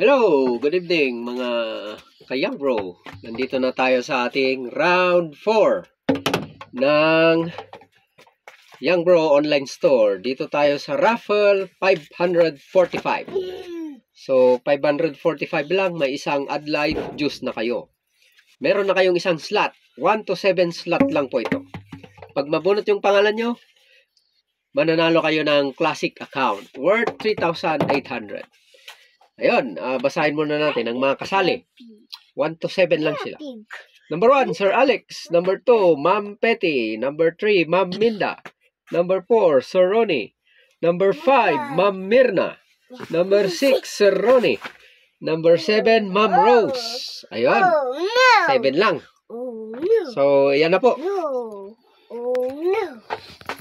Hello, good evening mga ka-Young Bro. Nandito na tayo sa ating round 4 ng Young Bro online store. Dito tayo sa raffle 545. So 545 lang, may isang Adlife juice na kayo. Meron na kayong isang slot. 1 to 7 slot lang po ito. Pag mabunot yung pangalan nyo, mananalo kayo ng classic account worth 3,800. Ayun, basahin muna natin ang mga kasali. 1 to 7 lang sila. Number 1, Sir Alex. Number 2, Ma'am Petty. Number 3, Ma'am Minda. Number 4, Sir Ronnie. Number 5, Ma'am Mirna. Number 6, Sir Ronnie. Number 7, Ma'am Rose. Ayun, 7 lang. So, yan na po.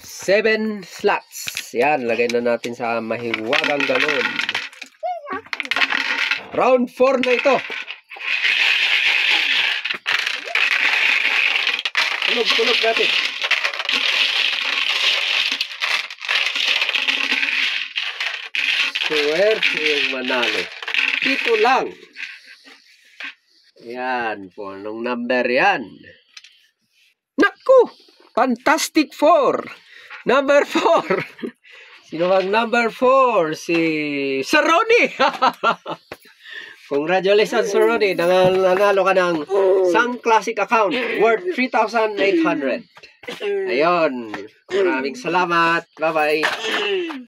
7 slots. Yan, lagay na natin sa mahiwagang galon. Round 4 na ito. Tulog natin. Swerte yung manalo. Dito lang. Yan po. Anong number yan? Naku! Fantastic 4. Number 4. Sino bang number 4? Si Sir Ronnie. Congratulations, Sir Ronnie. Nanalo ka ng isang classic account worth 3,800. Ayun. Maraming salamat. Bye-bye.